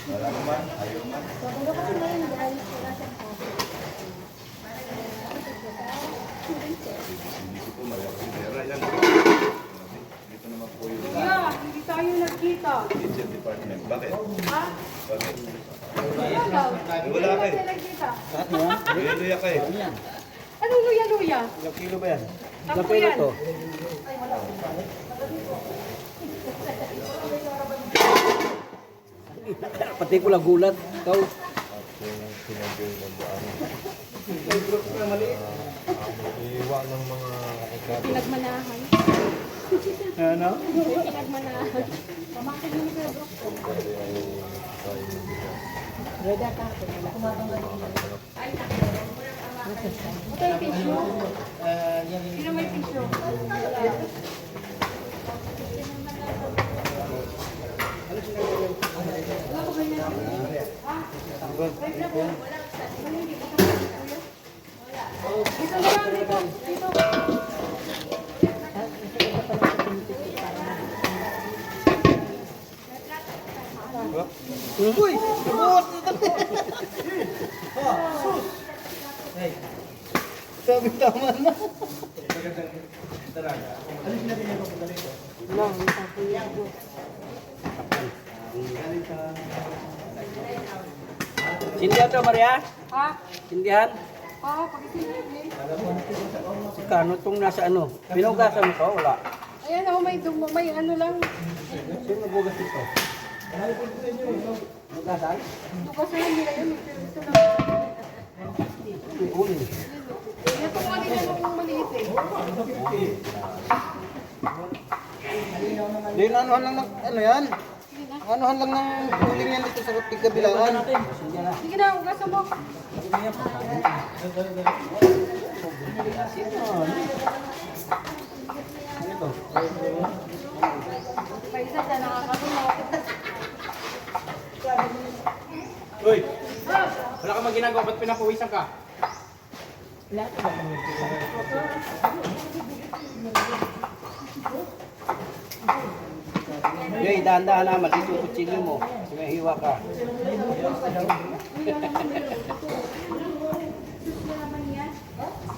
Wala naman, ayaw man. Hindi ko po malaki pera yan. Dito naman po yung Kuya, hindi tayo nagkita. kitchen department. Bakit? Ha? Bakit? Wala. Wala Hindi kayo. tayo nagkita. Luya kayo. Ano luya-luya? Ilang kilo ba yan? Tampo yan. Pati ko lang gulat. Ikaw. Ako sinagay ng daan. Iwa ng mga kakagad. Pinagmanahan. Ano? Pinagmanahan. Ito yung tissue. Sino may tissue? Wala ko ganyan. Ha? Wait na po. Dito na lang, dito. Dito. Uy! Sabot! Sabi tama na. Sindihan to, Maria? Ha? Sindihan? Oo, pag-isipin. Si Kano itong nasa ano? Pinugasan mo to? Wala. Ayan ako, may ano lang. Sino nabugas ito? Bugasan? Bukas na lang nila yun. Ito lang. May uli. Ito kung kanina nung maliit eh. Di na anuhan lang ng ano yan? Anuhan lang ng uling yan dito sa kabilaan. Sindihan na. Sige na, ugasan mo. Ano ito? May isa dyan, nakakatulog. Uy! Wala ka maginagawa, ba't pinapawisan ka? Yoy, dahan-dahan na, maliit yung kutsilyo mo. Kasi may hiwa ka.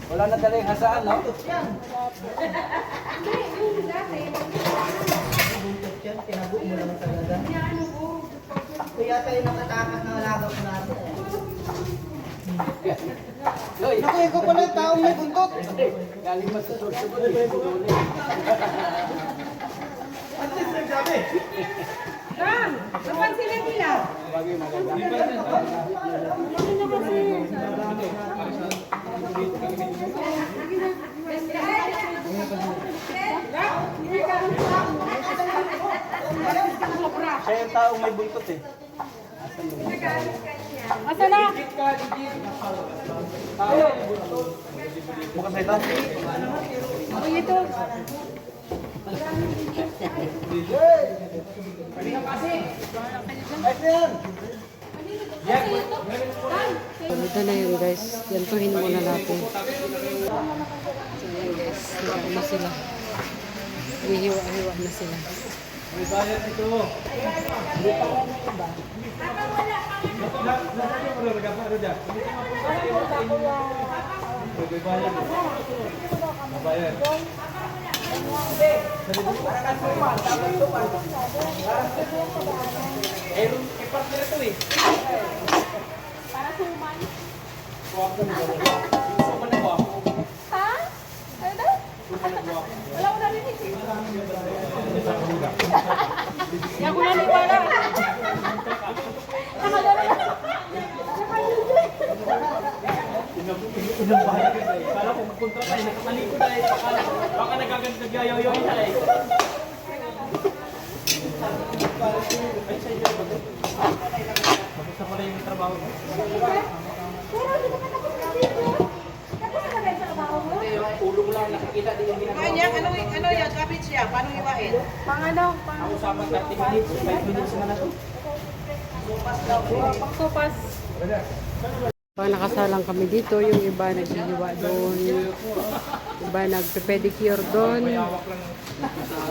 Wala na dala yung hasaan, no? Kuya tayo nakatakas ng alaga ko natin. Yoy! Naku, ikaw pala yung taong may buntot. Galing pa sa susunod yung pululi. Ram! Napansin na nila. Bagay maganda. Siya yung taong may buntot eh. Asa na? Bukas na ito. Uy, ito. Ito na yun guys. Yantuhin muna natin. So yan guys. Hiwa na sila. Hihiwa-hiwa na sila. May bayad ito. Para suman. Ha? Ano daw? Wala ko narinig. Hindi ako naniwala. Nakadala na. Kala ko pupunta tayo, nakatalikod tayo. Baka nagaganit nagyayaw-yaw tayo. Ay, sa iyo. Basta pala yung trabaho mo. Pero hindi ka pa tapos na dito. Tapos ka ba sa trabaho mo? Ulo mo lang nakikita din yung ginagawa. Kanya, ano yan? Cabbage siya. Paano hiwain? Pang ano? Pang Ang usapan 30 minutes, 5 minutes naman na to. pang sopas. Pag nakasalang kami dito, yung iba naghihiwa doon, iba nagpe-pedicure doon,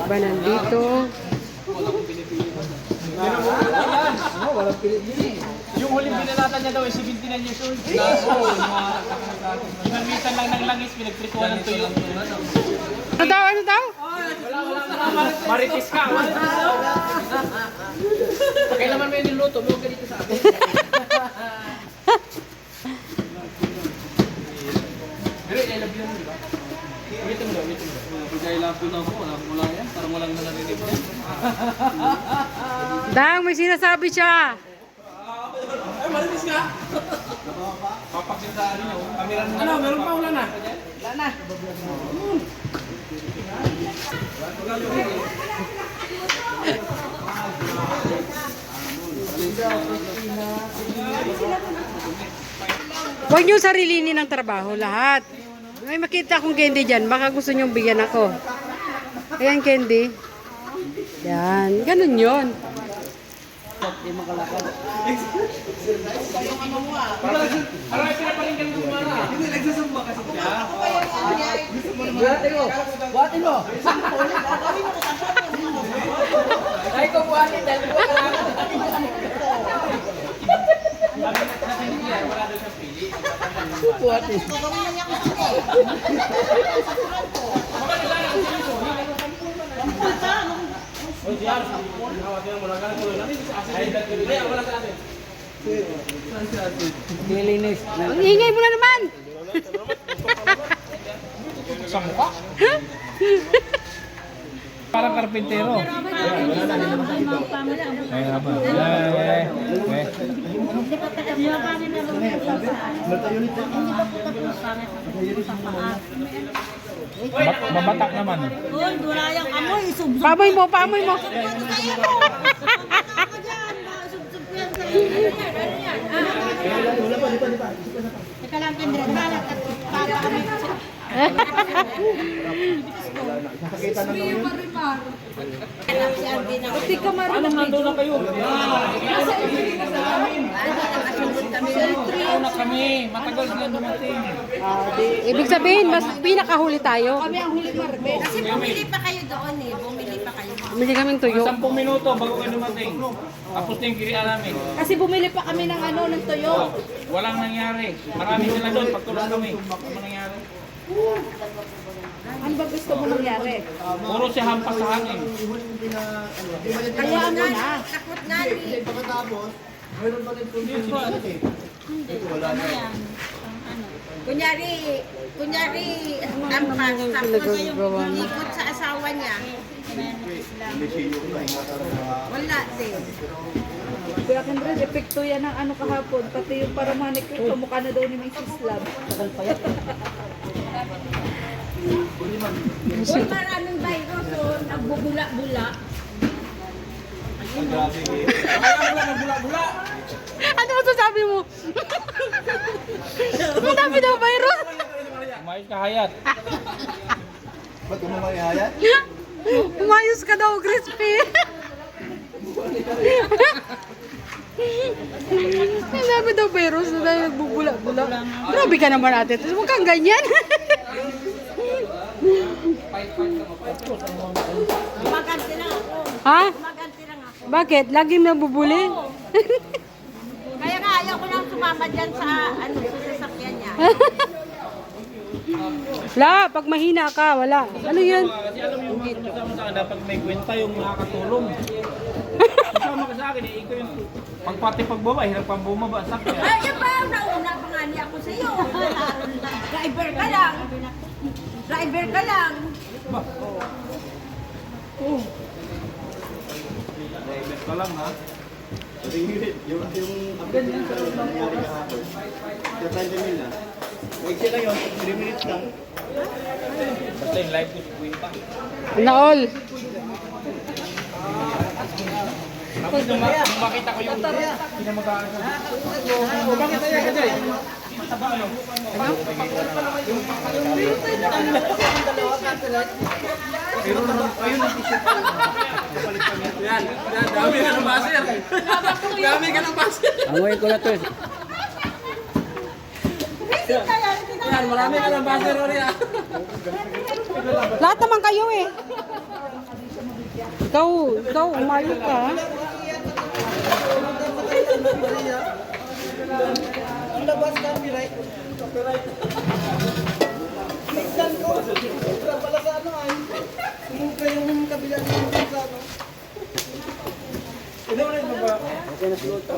iba nandito. Yung huling binalatan niya daw ay 79 years old. Ginamitan lang ng langis, pinagprikuhan ng tuyo. Ano daw? Ano daw? Maritis ka! Kailaman mo yung niluto, huwag ka dito sa atin. Pero I love you mo, di ba? Ulitin mo daw, ulitin mo daw. Pag I love you na ako, wala yan. Parang walang nanarinig yan. Dang, may sinasabi siya. Ay, maritis ka! Papaksin sa ano niya. Kamera mo. Ano, meron pa, wala na. Wala na. Huwag niyo sarilinin ng trabaho, lahat. May makita akong candy dyan, baka gusto niyong bigyan ako. Ayan, candy. Yan, ganun yun. Aray, pinaparinggan mo kumara. Hindi, nagsasamba kasi siya. Buhatin mo! Ay, kung buhatin dahil Wala daw siyang pili. buhatin. Oy, siya. Hawak mo lang ganun tuloy natin. Ay, wala sa atin. Dilinis. Ang ingay mo na naman. Sa mukha? Parang karpintero. Mabatak naman. Pamoy mo, pamoy mo. Teka lang, Kendra. Para kami. Buti ka marunong. Anong nandun na kayo? Trio na kami. Matagal sila dumating. Ibig sabihin, mas pinakahuli tayo. Kami ang huli marbe. Kasi bumili pa kayo doon eh. Bumili pa kayo. Bumili kaming tuyo. 10 minuto bago kayo dumating. Tapos na yung kirian namin. Kasi bumili pa kami ng ano, ng tuyo. Walang nangyari. Marami sila doon. Pagtulong kami. Ano nangyari? Ano ba gusto mo nangyari? Puro siya hampas sa hangin. Kayaan mo na. Takot nga ni. Kunyari, ampas, tapos ikot sa asawa niya. Wala din. Kuya Kendra, epekto yan ng ano kahapon. Pati yung paramanic ko, kamukha na daw ni Mrs. Love. Uy, maraming virus, so nagbubula-bula. Ano masasabi mo? Ang dami daw virus. Umayos ka, Hayat. Ba't umamayayat? Umayos ka daw, crispy. Ang dami daw virus na tayo nagbubula-bula. Grabe ka naman ate. Huwag kang ganyan. Maganti lang ako. Ha? Maganti lang ako. Bakit? Lagi nabubuli? Kaya nga ayaw ko lang sumama dyan sa ano, sa sasakyan niya. La, pag mahina ka, wala. Ano yun? Kasi alam mo yung mga kasama sa akin, pag may kwenta yung nakakatulong. Kasama ka sa akin, eh, ikaw yung pagpati pagbaba, hirap pang bumaba, sakya. Ay, yan ba? Nauna pa nga niya ako sa iyo. Driver ka lang. Driver ka lang. Driver ka lang ha. Yung update sa nangyari kahapon. Sa 30 mil na. Huwag sila yun, 3 minutes lang. Basta yung live ko sa kwenta. Naol. Tapos nung makita ko yung pinamagkaan ko. Bakit tayo ka dyan? Yan, dami ka ng baser. Dami ka ng baser. Amoy ko na to. Yan, marami ka ng base Rory ah. Lahat naman kayo eh. Ikaw, umayo ka. Ang labas copyright. Tignan ko. Sobra pala sa ano ay. Sumuka yung kabila ng sa ano. Okay na siguro to.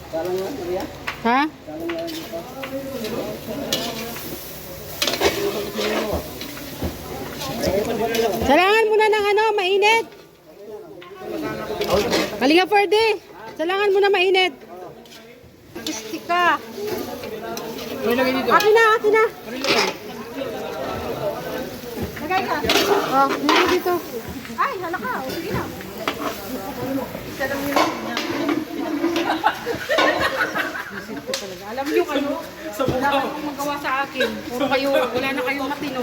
Salang nga, Maria. Ha? Salangan muna ng ano, mainit. Kalinga Ferde. Salangan muna mainit. Pistika. Akin na. Lagay ka. Oh, dito. Ay, hala ka. O, sige na. Alam niyo ano? Wala kayong magawa sa akin. Puro kayo, wala na kayong matino.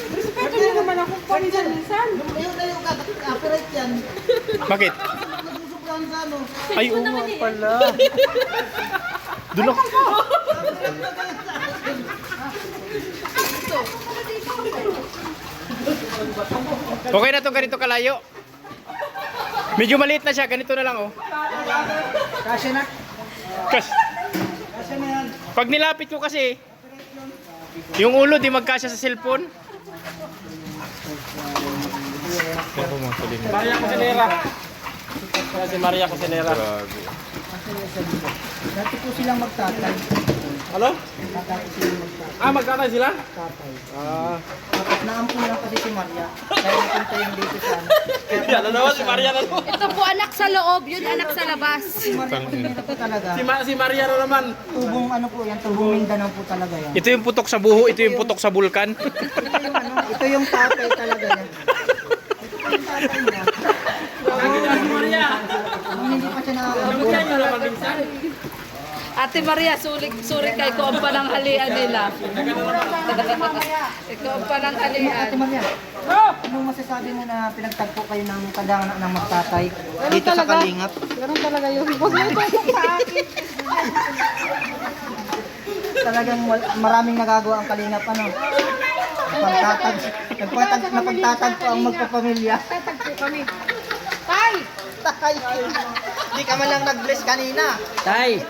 Respeto niyo naman ako paminsan-minsan. Ayaw na yung copyright yan. Bakit? Nagsusubrahan sa ano. Ay, oo nga pala. Dulok. Okay na to ganito kalayo. Medyo maliit na siya, ganito na lang oh. Kasya na. Kas. Kasya na yan. Pag nilapit ko kasi, yung ulo di magkasya sa cellphone. Maria Cosinera. Si Maria Cosinera. Dati po silang magtatay. Ano? Magkatay sila? Tatay. Ah. Tapos naampun lang kasi si Maria. Kaya napunta yung dito sa ano. Yan na naman si Maria na naman. Ito po anak sa loob, yun anak sa labas. Si Maria po po talaga. Si Maria na naman. Tubong ano po yan, tubong Mindanao po talaga yan. Ito yung putok sa buho, ito yung putok sa bulkan. Ito yung tatay talaga yan. Ito yung tatay niya. Nung hindi pa siya nakakampun. Ate Maria, suri kay ko ang pananghalian nila. Ikaw ang pananghalian. Ate Maria, anong masasabi mo na pinagtagpo kayo ng kadangan ng magtatay dito sa Kalingap? Ganun talaga yun. Huwag mo itutok sa akin. Talagang maraming nagagawa ang Kalingap ano. Napagtatagpo ang magpapamilya. Tatagpo kami. Tay! Tay! Hindi ka man lang nag-bless kanina. Tay!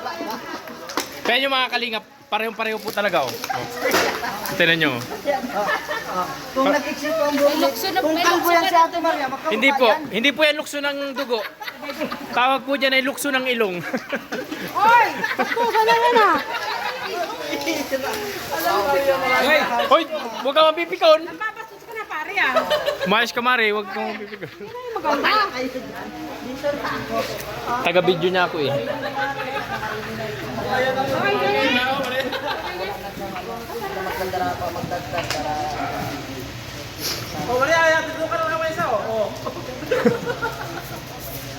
Kaya yung mga kalingap, parehong-pareho po talaga oh. Tinan nyo. Kung nag-exit po ang buhok, kung kalbo yan si Ate Maria, makamukha Hindi po, yan. hindi po yan lukso ng dugo. Tawag po dyan ay lukso ng ilong. Oy! Pagkusa na yan ah! Hey, hoy, huwag ka mapipikon. Babastos ka na pare ah! Umayos ka mare, huwag kang mapipikon. Maganda! Taga-video niya ako eh.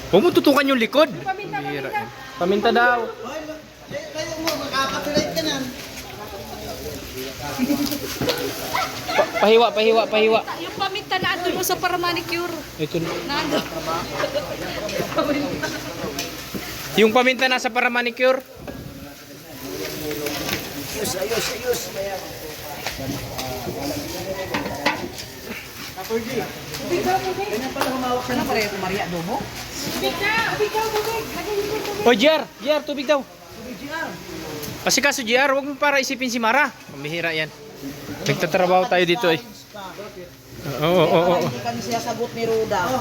Huwag mo tutukan yung likod. Paminta daw. Kayo mo, makakapilit ka nan. Pahiwa. Yung paminta na andun mo sa paramanicure. Ito. Nandun. Yung paminta nasa para manicure. Ayos. Ano pare ito Maria Domo? O GR, tubig daw. Kasi kaso GR, huwag mo para isipin si Mara. Mamihira yan. Nagtatrabaho tayo dito eh. Oo. Hindi kami siya sagot ni Ruda.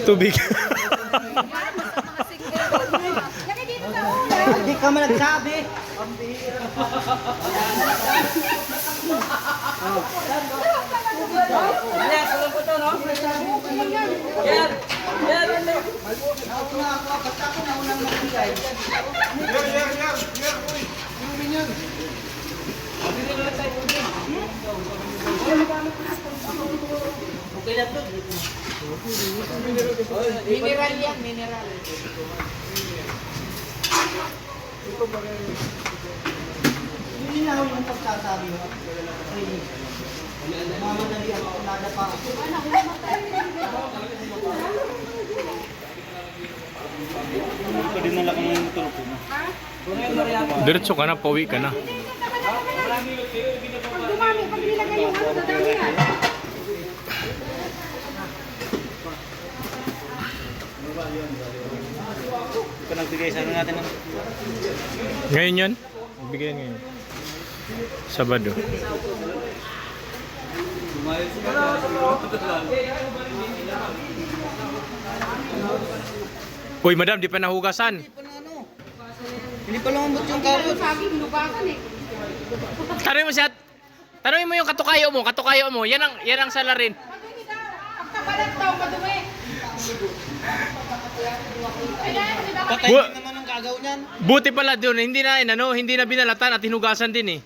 Tubig. Hindi ka man nagsabi. Mineral yan, mineral. Nilinaw yung pagsasabi mo. Mamadali ako, nadapa ako. Ito din nalaki ng tulog ko na. Diretso ka na, pauwi ka na. Pag dumami, pag nilagay yung ano, dadami yan. Ito nagbigay sa ano natin. Ngayon yun? Bigyan ngayon. Sabado. Uy, madam, di pa nahugasan. Hindi pa na ano. Hindi pa lumambot yung carrots. Tanongin mo siya. Tanongin mo yung katukayo mo. Yan ang salarin. Pagkabalat daw, madumi. Patay Bu- din naman ang gagaw niyan. Buti pala doon, hindi na binalatan at hinugasan din eh.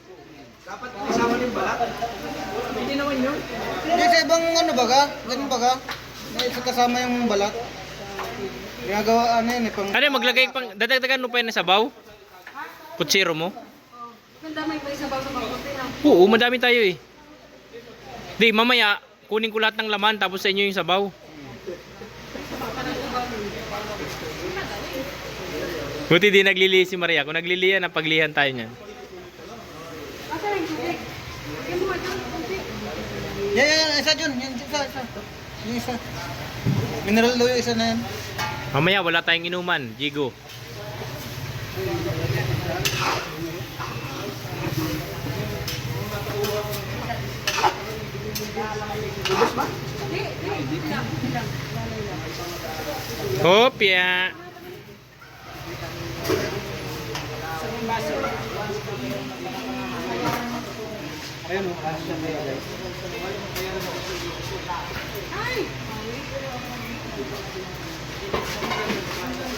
Hindi sa ibang ano baga? Ganun baga? May isa kasama yung balat. Ginagawa ano yun eh. Pang... Ano, maglagay pang dadagdagan mo pa yun na sabaw? Kutsiro mo? Ganda may sabaw sa pagpunti na. Oo, madami tayo eh. Di, mamaya, kunin ko lahat ng laman tapos sa inyo yung sabaw. Buti di naglilihi si Maria. Kung naglilihi yan, napaglihan tayo niyan. Yan, isa dyan. Yan, isa. Yung isa. Mineral daw yung isa na yan. Mamaya, wala tayong inuman. Jigo. Hopya.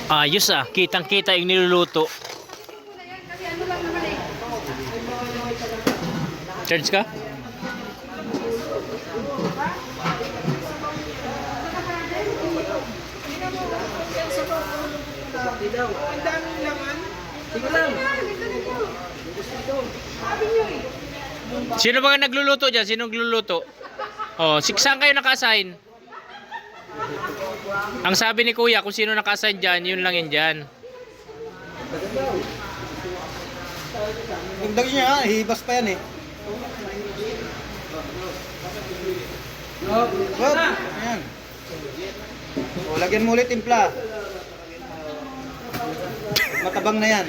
Ayos ah, kitang-kita yung niluluto. Charge ka? Sino ba nagluluto dyan? Sino nagluluto? Oh, saan kayo naka-assign? Ang sabi ni Kuya, kung sino naka-assign dyan, yun lang yan dyan. Dagdag niya ha, hibas pa yan eh. Wag, ayan. O, lagyan mo ulit timpla. Matabang na yan.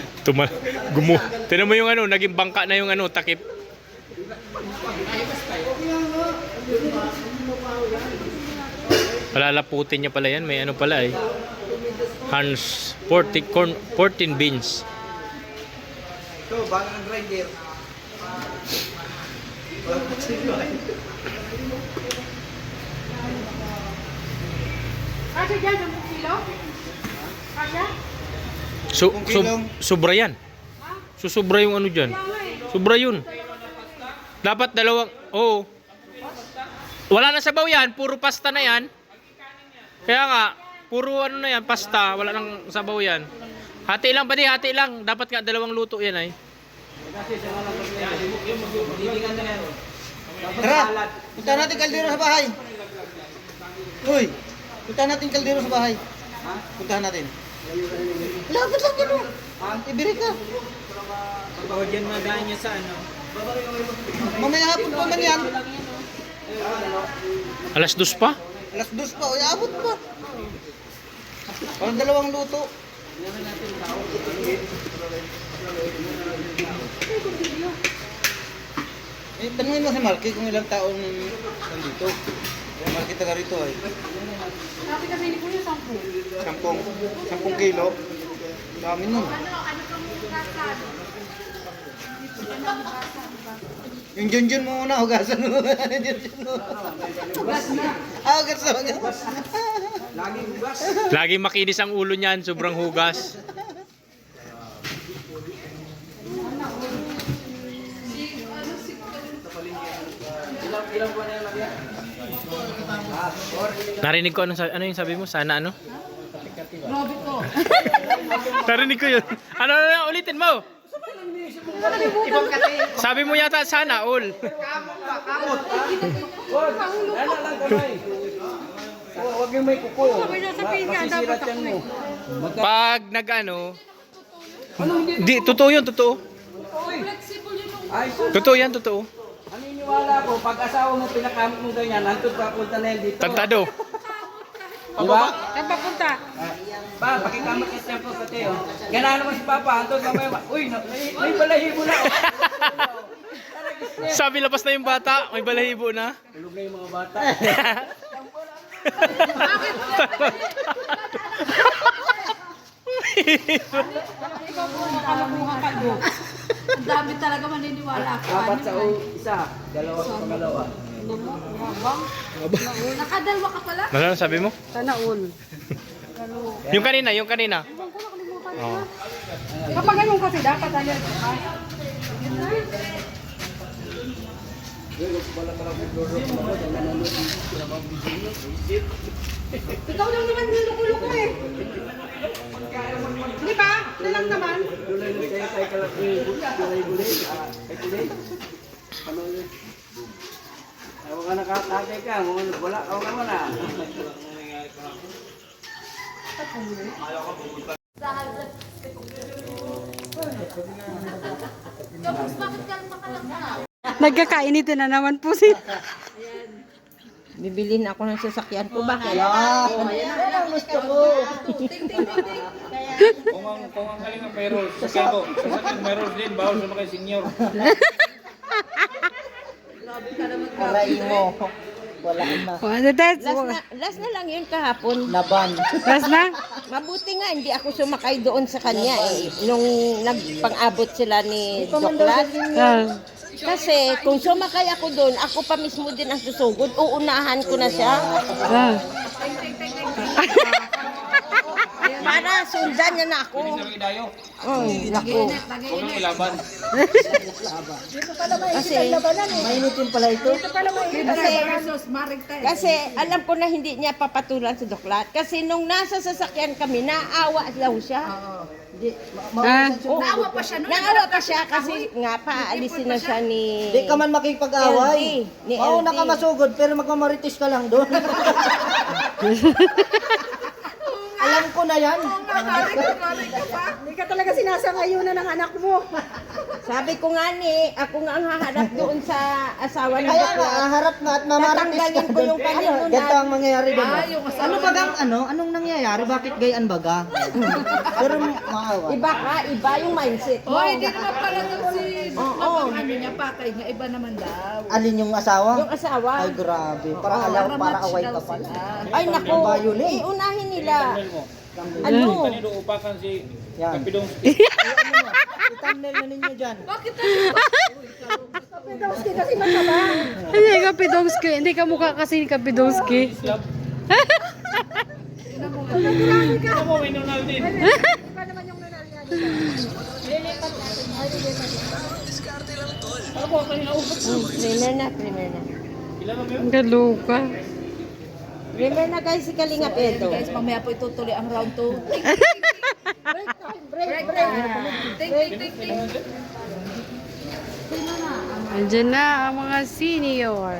Tinan mo yung ano, naging bangka na yung ano, takip. Palalaputin niya pala yan, may ano pala eh. Hans 14 beans. Ito, bago ng grinder. Kasya dyan, 10 kilo? Kasya? Sobra yan. Susubra yung ano dyan. Sobra yun. Dapat dalawang, oo. Wala na sabaw yan, puro pasta na yan. Kaya nga, puro ano na yan, pasta, wala nang sabaw yan. Hati lang pa di, hati lang. Dapat nga dalawang luto yan ay. Tara, punta natin kaldero sa bahay. Uy, punta natin kaldero sa bahay. Puntahan natin. Lapit lang dito. Ibiri ka. Pagkawad yan magaan niya sa ano. Mamaya hapon pa man yan. Alas 2 pa? Alas 2 pa, uy, abot pa. Parang dalawang luto. Eh, tanungin mo si Marky kung ilang taon nandito. Marky taga rito ay. Sabi kasi ni Kuya, 10. 10 kilo. Dami nun. Ano kang bukasan? Yung Junjun mo muna, hugasan mo. Junjun mo. Hugas na. Ah, hugas na. Laging makinis ang ulo niyan, sobrang hugas. Narinig ko ano yung sabi mo? Sana ano? Grabe ko. Narinig ko yun. Ano ulitin mo? Sabi mo yata sana all. Huwag yung may kuko. Sabi niya, sabihin niya, dapat ako eh. Pag nag-ano, di, totoo yun, totoo. Totoo yan, totoo. Naniniwala ko, pag asawa mo pinakamit mo ganyan, nandun papunta na yan dito. Tantado. Diba? Saan papunta? Pa, pakikamit ka siya po pati oh. Gana naman si Papa, andun mamaya, uy, may balahibo na oh. Sabi labas na yung bata, may balahibo na. Tulog na yung mga bata. Ang dami talaga maniniwala ako. Dapat sa isa, dalawa sa pangalawa. Nakadalwa ka pala? Ano sabi mo? Sana all. Yung kanina, yung kanina. Oh. Kapag ganun kasi dapat ano. Ikaw lang naman niluluko eh. Di ba? Ito lang naman. Ako ka nakakatay ka, wala ka wala. Nagkakainitin na naman po sila. Bibilin ako ng sasakyan ko. Bakit? Gusto ko. Kung ang galing ang mayroon, sakyan ko. Sasakyan mayroon din, bawal sa mga senior. Aray mo. Wala na. Ano, that's Last na lang yun kahapon. Laban. last na? Mabuti nga, hindi ako sumakay doon sa kanya eh. Nung nagpang-abot sila ni Doklat. Ah. Kasi kung sumakay ako doon, ako pa mismo din ang susugod. Uunahan ko na siya. Ah. Para sundan niya na ako. Naku. Kasi, Mainitin pala ito. kasi alam ko na hindi niya papatulan si Doklat. Kasi nung nasa sasakyan kami, naawa daw siya. Ah. Naawa pa siya. Naawa pa siya kasi nga paalisin na siya ni... Di ka man makipag-away. Ni Oo, LD. nakamasugod, pero magmamaritis ka lang doon. Alam ko na yan. Hindi ka talaga sinasangayunan ng anak mo. Sabi ko nga ni, ako nga ang haharap doon sa asawa ni Kaya nga, Doklat. harap nga at mamaritis ka Tatanggalin ko doon. yung kalimunan. Ganito ang mangyayari doon. Ano bagang ano? Anong nangyayari? Bakit gayan baga? Pero maawa. Iba ka, iba yung mindset mo. Hindi naman pala daw si Oo. ano niya, patay niya. Iba naman daw. Alin yung asawa? Yung asawa. Ay, grabe. Para alaw, para away ka pala. Ay naku, Violate. iunahin nila. Ano? Kanino upakan si Yan. Kapidong I-thumbnail na ninyo dyan. Hindi ka Pidowski. Hindi ka mukha kasi ni Kapidowski. Primer na, primer na. Ang galuka. Primer na guys, si Kalinga Pedro. Guys, mamaya po itutuloy ang round 2. Break. Ting. Andiyan na ang mga senior.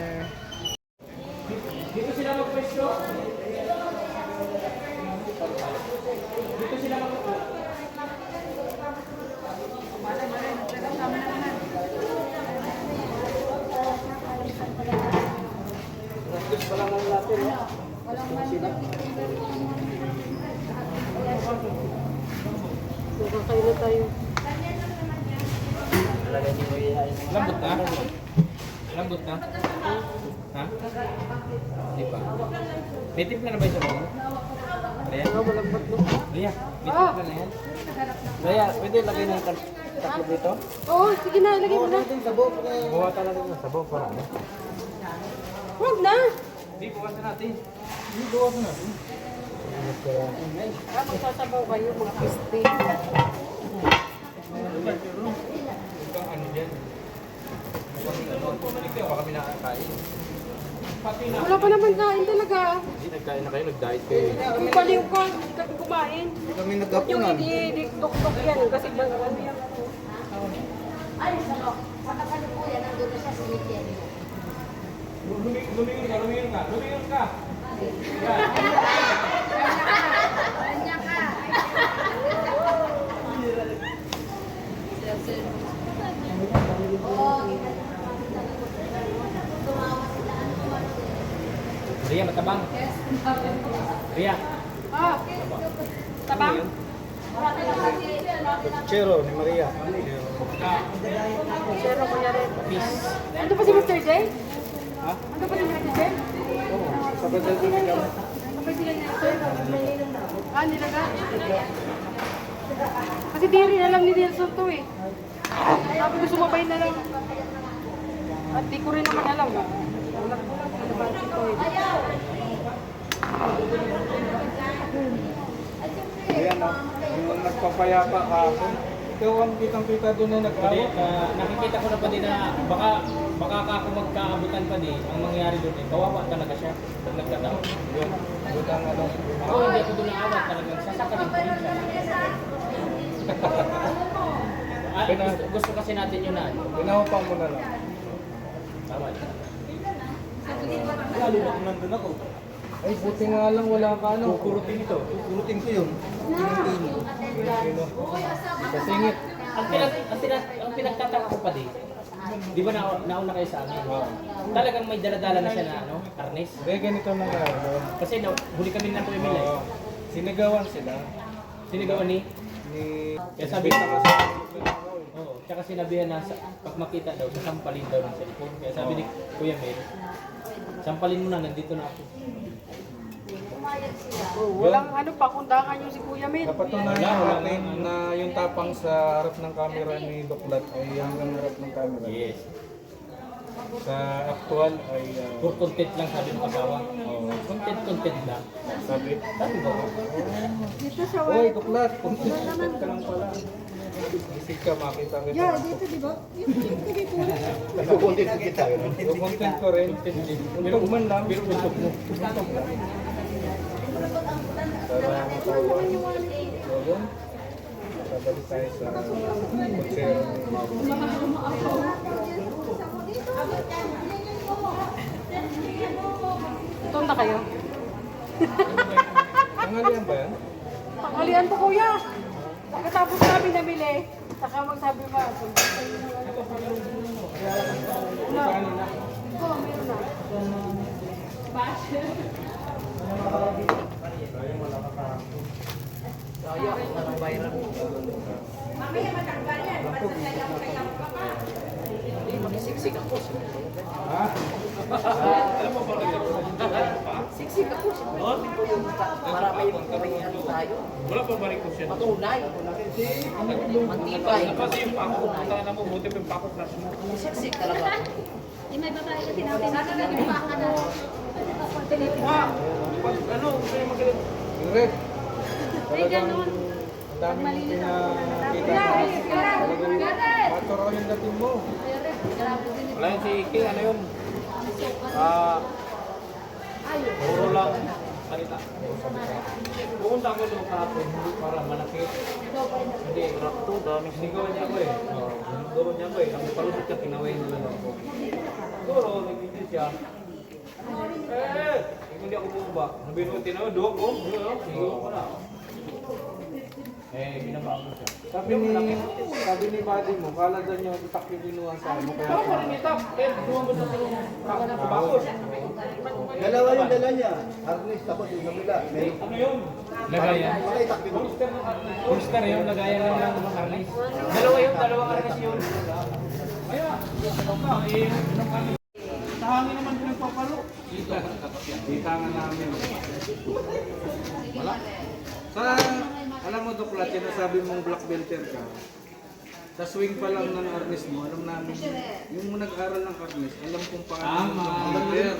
Kakain na tayo. Lambot na? Lambot na? Ha? Di pa. May timpla na ba yung sabaw? Raya? Raya, may timpla na yan? Raya, pwede lagay ng taklo dito? Oo, sige na, ilagay mo na. Buha talaga ng sabaw para ano? Huwag na. Hindi, buwasan natin. Hindi, buwasan natin. Magsasabaw kayo, mag-piste. Ano dyan? Baka kami nakakain. Wala pa naman kain talaga. Hindi, nagkain na kayo, nag-diet kayo. Kung baliw ka, hindi ka kumain. Kami Yung nagkapunan. i-dok-dok yan kasi bang ano yan. Lumingon ka. Ria, matabang. Ria. Ah, tabang. Chero ni Maria. Pero kuya rin. Ando pa si Mr. J? Ha? Ando pa si Mr. J? Sa badal ko niya. Kapag sila niya ito, ah, nilaga? Kasi di rin alam ni Nelson to eh. Sabi ko sumabay na lang. At di ko rin naman alam. Ano ba ito eh? Ayan o. Yung nagpapayapa ka ako. Ikaw ang kitang-kita doon na Pwede, nag-awak. nakikita ko na pa din na baka ako magkaabutan pa din, ang mangyayari doon eh, kawawa talaga siya pag nagkataon. Yun. Yun ang ano. Ako hindi ako doon naawat talagang sasakalin ko rin siya. Gusto kasi natin yun na. Pinahupang mo na lang. Tama yun. Lalo na kung nandun ako. Ay, buti nga lang wala ka ano. Kukurutin ito. Kukurutin ko yun. Pino. Kasingit. Ang pinagtataka ko pa din, di ba nauna kayo sa amin? Talagang may daladala na siya na ano, karnes. Hindi, ganito na nga. Kasi huli kami na po Emil eh. Sinigawan sila. Sinigawan ni? Ni... Kaya sabi Bita kasi. Oo, tsaka sinabihan na pag makita daw, sasampalin daw ng cellphone. Kaya sabi ni Kuya Mel, sampalin mo na, nandito na ako. Walang ano pa, kundangan yung si Kuya Mel. Napatunayan natin na yung tapang sa harap ng camera ni Doklat ay hanggang harap ng camera. Yes. Sa actual ay For content lang sabi ng asawa. Content lang. sabi, Sabi ba? Dito sa Oy, Doklat, content ka lang pala. Isig ka, makita kita. Yeah, dito di ba? Content kita. Yung content ko rin. Untog man lang. Pero untog mo. Untog lang. Para matawa. So, yun. Sabalik tayo sa konsero. Ito na kayo. Tanghalian ba yan? Tanghalian po kuya. Pagkatapos namin namili, saka magsabi ba, Oo, meron na. Mamaya matanggal yan. Basta kaya mo kaya mo pa. Siksik ako. Ha? Siksik ako. Marami yung kabayan tayo. Wala pa ba rin ko siya? Patunay. Mantibay. Kasi yung pakok, na mo, buti pa yung pakok na siya. Siksik talaga. May babae na tinatay na yung baka na. Ano? Kaya magaling. Yung red. Talagang ang daming pinakita. Maturo yung dating mo. Wala yun si King, ano yun? Puro lang salita. Pupunta ako doon kahapon, hindi para malakit. Hindi, rakto, daming sigawan niya ako eh. Siguro niya ako eh. Ang palusot ka, pinaway nila lang ako. Siguro, nag-video siya. Hindi ako bumaba. Nabinutin ako, doon ko. Sigaw ko na. Binaba ko siya. Sabi ni buddy mo, kala daw niya itak yung kinuha sa mo. Kaya Ako rin itak. Dumabot sa tulong. Ako na sabakos. Dalawa yung dala niya. Harness tapos yung kabila. May Ano yun? Lagayan. makaitak din. Booster yun, lagayan lang ng harness. Dalawa yun, dalawang harness yun. Kaya, sa hangin naman pinagpapalo. Kita nga namin. Wala. Sa, alam mo Doklat, yan ang sabi mong black belter ka. Sa swing pa lang ng harness mo, alam namin, yung nag-aral ng harness, alam kung paano mag-belter.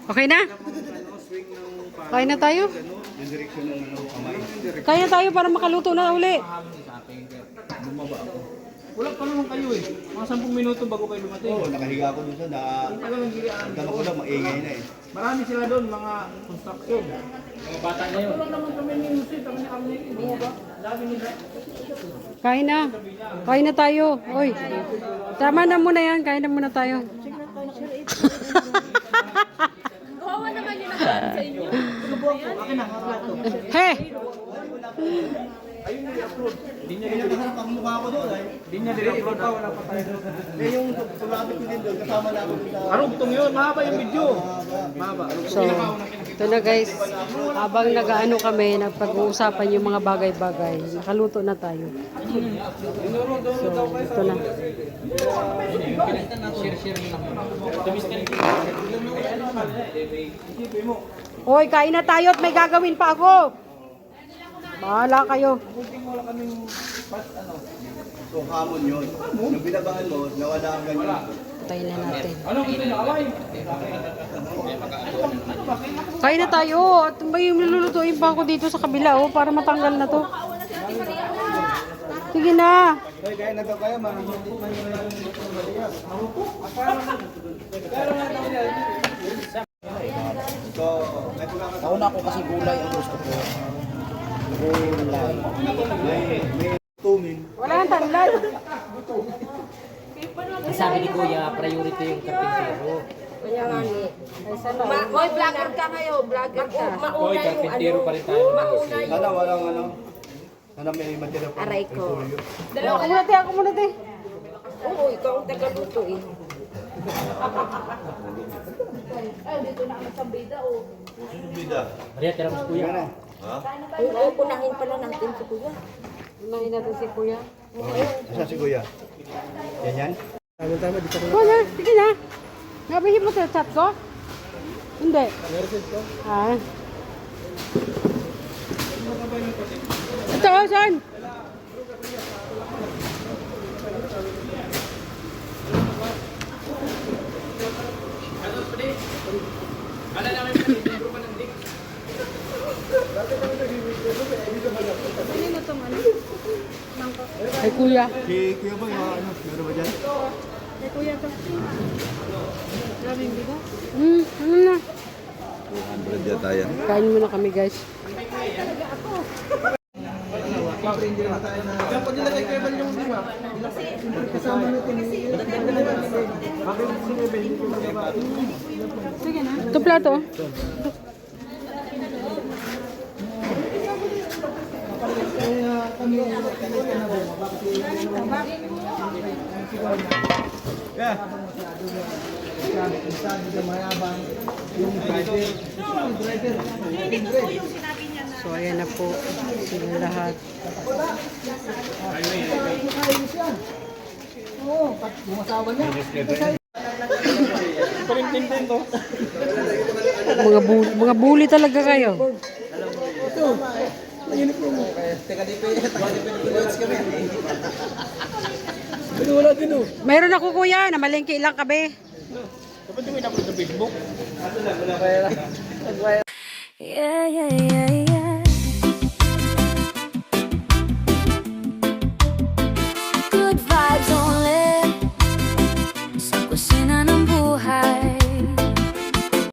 Okay na? Ano, swing ng paano. Kain na tayo? Yung direksyon ng ano, kamay. Kain na tayo para makaluto na uli. Bumaba ako. Wala pa naman kayo eh. Mga 10 minuto bago kayo dumating. Oo, nakahiga ako dun sa ang dama ko lang, maingay na eh. Marami sila doon, mga construction. mga bata na yun. Wala naman kami ni Yusuf, kami na kami bumaba. Dami nila. Kain na. Kain na tayo. Oy. Tama na muna yan. Kain na muna tayo. Kawawa naman yung nakain sa inyo. He! Hindi niya Pinakaharap ang mukha ko doon ay. Hindi niya din-upload pa, wala pa tayo. Eh yung sumabit ko din doon, kasama na ako doon sa... Arugtong yun, mahaba yung video. Mahaba. So, ito na guys, habang nag-ano kami, nagpag-uusapan yung mga bagay-bagay, nakaluto na tayo. So, ito na. Hoy, kain na tayo at may gagawin pa ako. Bahala kayo. So hamon yun. Yung binabangan mo, nawala ang ganyan. Tayo na natin. Ano gusto niyo away? Kain na tayo. At may nilulutuin pa ako dito sa kabila oh, para matanggal na to. Sige na. Hoy, kaya na daw kayo, mahihinti man yung So, may pagkakataon. Ako na ako kasi gulay ang gusto ko. Gulay. May tuming. Wala nang tanglad. Sabi ni Kuya, priority yung karpintero. Kaya nga ni. Ay, Hoy, vlogger ka ngayon. Vlogger ka. Mauna yung karpintero pa rin tayo. Mauna yung... Sana walang ano. Sana may matira pa. Aray ko. Ako muna te, ako muna te. Oo, ikaw ang tagaluto eh. Susubida. Maria, tira mo si Kuya. Oo, punahin pala natin si Kuya. Unahin natin si kuya. Saan si Kuya? Yan yan? Kuya, sige na. Nabihim mo sa chat ko? Hindi. Ah. Ito, saan? Ay kuya. Si Kuya ba yung ano? Meron ba dyan? Ay kuya to. Ano na? Diyan tayo. Kain muna kami guys. Dapat nila kay Kevin yung lima. Kasama natin. Bakit si Kevin hindi ko magawa? Sige na. Ito plato. Yeah. So ayan na po sila lahat. Mga bully talaga kayo. Mayroon ako kuya na malengke ilang kabe. Yeah, yeah, yeah.